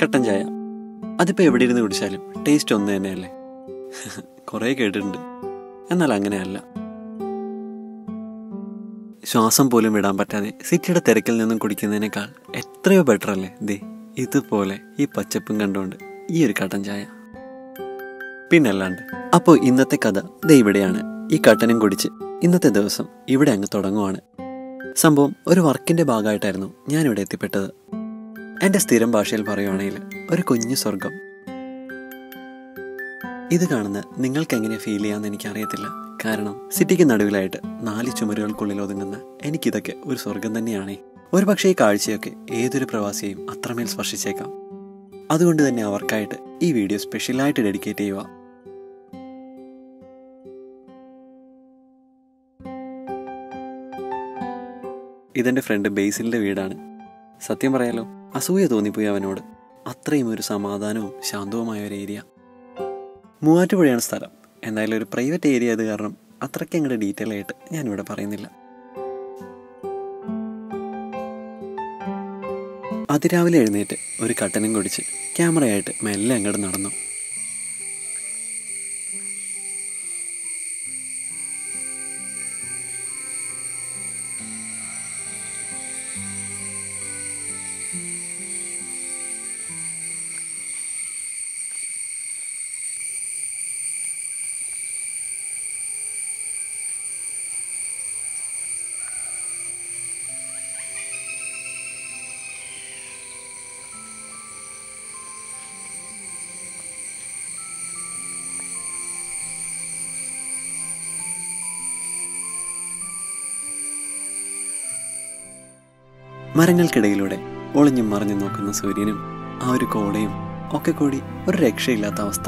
കട്ടൻ ചായ. അതിപ്പോൾ എവിടെ ഇരുന്ന് കുടിച്ചാലും ടേസ്റ്റ് ഒന്ന് തന്നെയല്ലേ? കുറേ കേട്ടിട്ടുണ്ട്, എന്നാൽ അങ്ങനെയല്ല. ശ്വാസം പോലും വിടാൻ പറ്റാതെ സിറ്റിയുടെ തിരക്കിൽ നിന്നും കുടിക്കുന്നതിനേക്കാൾ എത്രയോ ബെറ്റർ അല്ലേ ദേ ഇതുപോലെ ഈ പച്ചപ്പും കണ്ടുകൊണ്ട് ഈ ഒരു കട്ടൻ ചായ. പിന്നല്ലാണ്ട്. അപ്പോൾ ഇന്നത്തെ കഥ ദേ ഇവിടെയാണ്. ഈ കട്ടനും കുടിച്ച് ഇന്നത്തെ ദിവസം ഇവിടെ അങ്ങ് തുടങ്ങുവാണ്. സംഭവം ഒരു വർക്കിന്റെ ഭാഗമായിട്ടായിരുന്നു ഞാനിവിടെ എത്തിപ്പെട്ടത്. എൻ്റെ സ്ഥിരം ഭാഷയിൽ പറയുവാണെങ്കിൽ ഒരു കുഞ്ഞു സ്വർഗം. ഇത് കാണുന്ന നിങ്ങൾക്ക് എങ്ങനെ ഫീൽ ചെയ്യാമെന്ന് എനിക്കറിയത്തില്ല. കാരണം സിറ്റിക്ക് നടുവിലായിട്ട് 4 ചുമരുകൾക്കുള്ളിൽ ഒതുങ്ങുന്ന എനിക്കിതൊക്കെ ഒരു സ്വർഗം തന്നെയാണ്. ഒരു പക്ഷേ ഈ കാഴ്ചയൊക്കെ ഏതൊരു പ്രവാസിയെയും അത്രമേൽ സ്പർശിച്ചേക്കാം. അതുകൊണ്ട് തന്നെ അവർക്കായിട്ട് ഈ വീഡിയോ സ്പെഷ്യലായിട്ട് ഡെഡിക്കേറ്റ് ചെയ്യുക. ഇതെൻ്റെ ഫ്രണ്ട് ബേസിലിൻ്റെ വീടാണ്. സത്യം പറയാലോ, അസൂയ തോന്നിപ്പോയി അവനോട്. അത്രയും ഒരു സമാധാനവും ശാന്തവുമായ ഒരു ഏരിയ. മൂവാറ്റുപുഴയാണ് സ്ഥലം. എന്തായാലും ഒരു പ്രൈവറ്റ് ഏരിയ ആയത് കാരണം അത്രയ്ക്ക് അങ്ങോട്ട് ഡീറ്റെയിൽ ആയിട്ട് ഞാനിവിടെ പറയുന്നില്ല. അതിരാവിലെ എഴുന്നേറ്റ് ഒരു കട്ടനും കുടിച്ച് ക്യാമറയായിട്ട് മെല്ലെ അങ്ങോട്ട് നടന്നു. മരങ്ങൾക്കിടയിലൂടെ ഒളിഞ്ഞും മറിഞ്ഞു നോക്കുന്ന സൂര്യനും ആ ഒരു കോടയും ഒക്കെ കൂടി ഒരു രക്ഷയില്ലാത്ത അവസ്ഥ.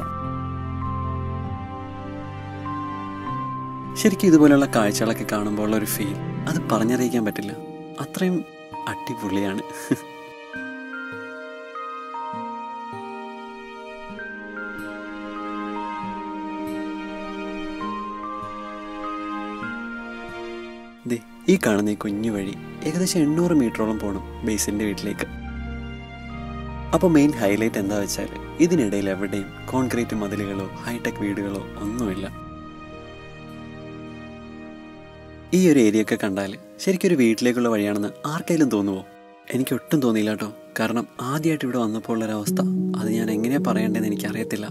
ശരിക്കും ഇതുപോലെയുള്ള കാഴ്ചകളൊക്കെ കാണുമ്പോൾ ഉള്ള ഒരു ഫീൽ അത് പറഞ്ഞറിയിക്കാൻ പറ്റില്ല. അത്രയും അടിപൊളിയാണ്. ഈ കാണുന്ന ഈ കുഞ്ഞു വഴി ഏകദേശം 800 മീറ്ററോളം പോകണം ബേസിലിൻ്റെ വീട്ടിലേക്ക്. അപ്പോൾ മെയിൻ ഹൈലൈറ്റ് എന്താ വെച്ചാൽ ഇതിനിടയിൽ എവിടെയും കോൺക്രീറ്റ് മതിലുകളോ ഹൈടെക് വീടുകളോ ഒന്നുമില്ല. ഈ ഒരു ഏരിയ ഒക്കെ കണ്ടാൽ ശരിക്കും ഒരു വീട്ടിലേക്കുള്ള വഴിയാണെന്ന് ആർക്കെങ്കിലും തോന്നുമോ? എനിക്ക് ഒട്ടും തോന്നിയില്ല കേട്ടോ. കാരണം ആദ്യമായിട്ട് ഇവിടെ വന്നപ്പോൾ ഉള്ളൊരവസ്ഥ അത് ഞാൻ എങ്ങനെയാ പറയേണ്ടതെന്ന് എനിക്കറിയത്തില്ല.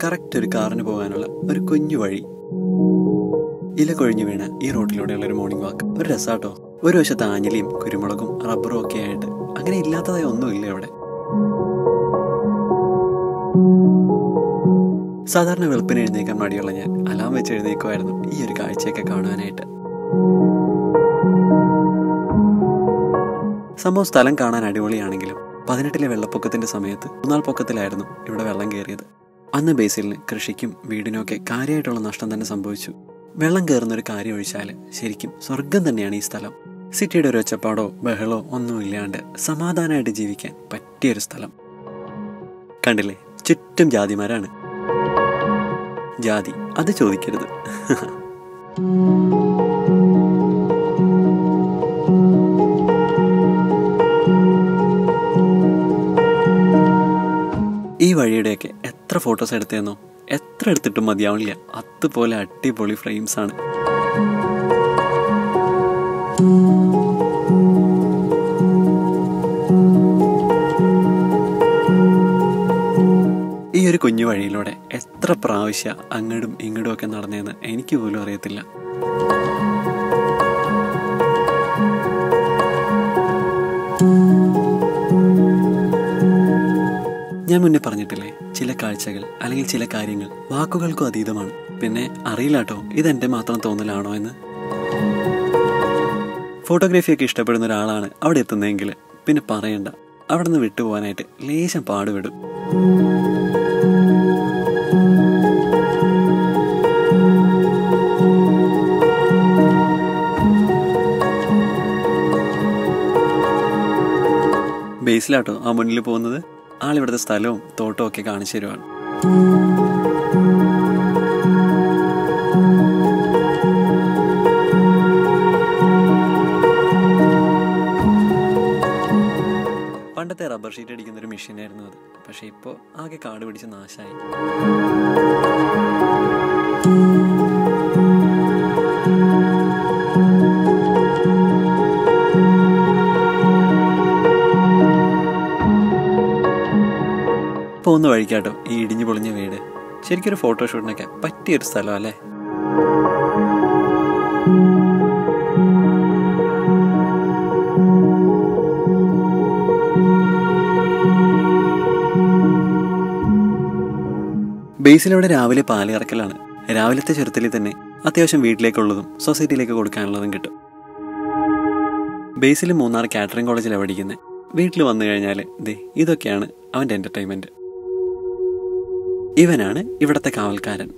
കറക്റ്റ് ഒരു കാറിന് പോകാനുള്ള ഒരു കുഞ്ഞു വഴി. ഇല കൊഴിഞ്ഞു വീണ ഈ റോഡിലൂടെയുള്ള ഒരു മോർണിംഗ് വാക്ക് ഒരു രസാട്ടോ. ഒരു വശത്ത് ആഞ്ഞിലിയും കുരുമുളകും റബ്ബറും ഒക്കെ ആയിട്ട് അങ്ങനെ ഇല്ലാത്തതായി ഒന്നുമില്ല ഇവിടെ. സാധാരണ വെളുപ്പിന് എഴുന്നേക്കാൻ മടിയുള്ള ഞാൻ അലാം വെച്ച് എഴുന്നേക്കുമായിരുന്നു ഈ ഒരു കാഴ്ചയൊക്കെ കാണാനായിട്ട്. സംഭവം സ്ഥലം കാണാൻ അടിപൊളിയാണെങ്കിലും 18-ലെ വെള്ളപ്പൊക്കത്തിന്റെ സമയത്ത് 3 പൊക്കത്തിലായിരുന്നു ഇവിടെ വെള്ളം കയറിയത്. അന്ന് ബേസിലിന് കൃഷിക്കും വീടിനും ഒക്കെ കാര്യമായിട്ടുള്ള നഷ്ടം തന്നെ സംഭവിച്ചു. വെള്ളം കയറുന്നൊരു കാര്യം ഒഴിച്ചാൽ ശരിക്കും സ്വർഗം തന്നെയാണ് ഈ സ്ഥലം. സിറ്റിയുടെ ഒരു ഒച്ചപ്പാടോ ബഹളോ ഒന്നുമില്ലാണ്ട് സമാധാനമായിട്ട് ജീവിക്കാൻ പറ്റിയൊരു സ്ഥലം. കണ്ടില്ലേ, ചുറ്റും ജാതിമാരാണ്. ജാതി അത് ചോദിക്കരുത്. ഈ വഴിയുടെയൊക്കെ എത്ര ഫോട്ടോസ് എടുത്തേന്നോ? എത്ര എടുത്തിട്ടും മതിയാവില്ല. അതുപോലെ അടിപൊളി ഫ്രെയിംസ് ആണ്. ഈ ഒരു കുഞ്ഞു വഴിയിലൂടെ എത്ര പ്രാവശ്യം അങ്ങോട്ടും ഇങ്ങോട്ടും ഒക്കെ നടന്നതെന്ന് എനിക്ക് പോലും അറിയത്തില്ല. ഞാൻ മുന്നേ പറഞ്ഞിട്ടില്ലേ, ചില കാഴ്ചകൾ അല്ലെങ്കിൽ ചില കാര്യങ്ങൾ വാക്കുകൾക്കും അതീതമാണ്. പിന്നെ അറിയില്ല കേട്ടോ ഇതെൻ്റെ മാത്രം തോന്നലാണോ എന്ന്. ഫോട്ടോഗ്രാഫിയൊക്കെ ഇഷ്ടപ്പെടുന്ന ഒരാളാണ് അവിടെ എത്തുന്നതെങ്കിൽ പിന്നെ പറയണ്ട, അവിടെ നിന്ന് വിട്ടുപോകാനായിട്ട് ലേശം പാടുപെടും. ബേസിലാട്ടോ ആ മുന്നിൽ പോകുന്നത്. ആളിവിടുത്തെ സ്ഥലവും തോട്ടവും ഒക്കെ കാണിച്ചു തരുവാണ്. പണ്ടത്തെ റബ്ബർ ഷീറ്റ് അടിക്കുന്നൊരു മെഷീനായിരുന്നു അത്. പക്ഷേ ഇപ്പോൾ ആകെ കാട് പിടിച്ച് നാശമായി. ഇപ്പോൾ ഒന്ന് വഴിക്കാട്ടോ ഈ ഇടിഞ്ഞു പൊളിഞ്ഞ വീട്. ശരിക്കൊരു ഫോട്ടോഷൂട്ടിനൊക്കെ പറ്റിയൊരു സ്ഥലം അല്ലേ? ബേസിലവിടെ രാവിലെ പാല് കറക്കലാണ്. രാവിലത്തെ ചെറുത്തിൽ തന്നെ അത്യാവശ്യം വീട്ടിലേക്കുള്ളതും സൊസൈറ്റിയിലേക്ക് കൊടുക്കാനുള്ളതും കിട്ടും. ബേസിൽ മൂന്നാർ കാറ്ററിംഗ് കോളേജിലാണ് പഠിക്കുന്നത്. വീട്ടിൽ വന്നു കഴിഞ്ഞാൽ ഇതൊക്കെയാണ് അവൻ്റെ എൻ്റർടൈൻമെൻറ്റ്. ഇവനാണ് ഇവിടുത്തെ കാവൽക്കാരൻ.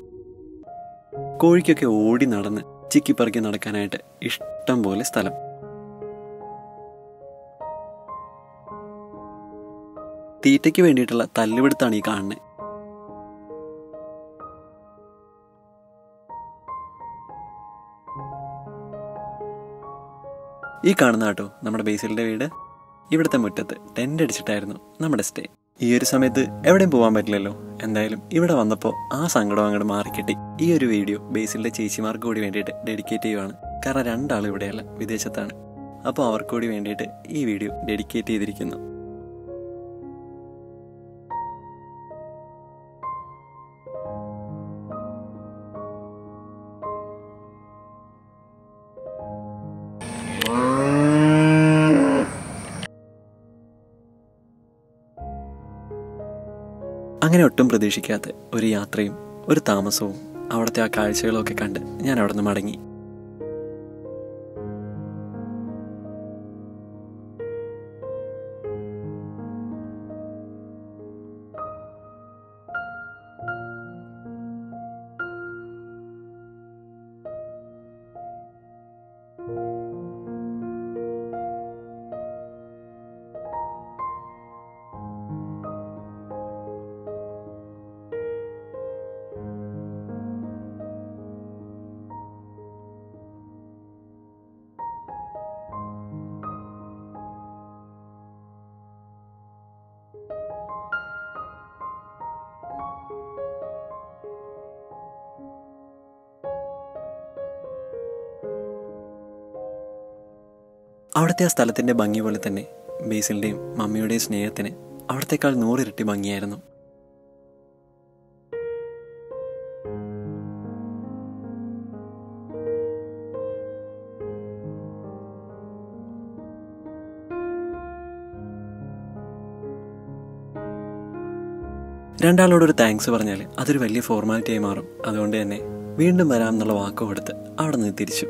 കോഴിക്കൊക്കെ ഓടി നടന്ന് ചിക്കിപ്പറക്കി നടക്കാനായിട്ട് ഇഷ്ടം പോലെ സ്ഥലം. തീറ്റയ്ക്ക് വേണ്ടിയിട്ടുള്ള തല്ലുപിടുത്താണ് ഈ കാണുന്നത്. ഈ കാണുന്ന കേട്ടോ നമ്മുടെ ബേസിലിൻ്റെ വീട്. ഇവിടുത്തെ മുറ്റത്ത് ടെൻ്റ് അടിച്ചിട്ടായിരുന്നു നമ്മുടെ സ്റ്റേ. ഈ ഒരു സമയത്ത് എവിടെയും പോകാൻ പറ്റില്ലല്ലോ. എന്തായാലും ഇവിടെ വന്നപ്പോൾ ആ സങ്കടം അങ്ങോട്ട് മാറിക്കിട്ടി. ഈ ഒരു വീഡിയോ ബേസിലിൻ്റെ ചേച്ചിമാർക്ക് കൂടി വേണ്ടിയിട്ട് ഡെഡിക്കേറ്റ് ചെയ്യുവാണ്. കാരണം 2 ആൾ ഇവിടെയല്ല, വിദേശത്താണ്. അപ്പോൾ അവർക്ക് കൂടി വേണ്ടിയിട്ട് ഈ വീഡിയോ ഡെഡിക്കേറ്റ് ചെയ്തിരിക്കുന്നു. അങ്ങനെ ഒട്ടും പ്രതീക്ഷിക്കാത്ത ഒരു യാത്രയും ഒരു താമസവും അവിടുത്തെ ആ കാഴ്ചകളും ഒക്കെ കണ്ട് ഞാൻ അവിടെ നിന്ന് മടങ്ങി. അവിടുത്തെ ആ സ്ഥലത്തിൻ്റെ ഭംഗി പോലെ തന്നെ ബേസിലിൻ്റെയും മമ്മിയുടെയും സ്നേഹത്തിന് അവിടത്തേക്കാൾ 100 ഇരട്ടി ഭംഗിയായിരുന്നു. രണ്ടാളോടൊരു താങ്ക്സ് പറഞ്ഞാൽ അതൊരു വലിയ ഫോർമാലിറ്റിയായി മാറും. അതുകൊണ്ട് തന്നെ വീണ്ടും വരാം എന്നുള്ള വാക്ക് കൊടുത്ത് അവിടെ നിന്ന് തിരിച്ചു.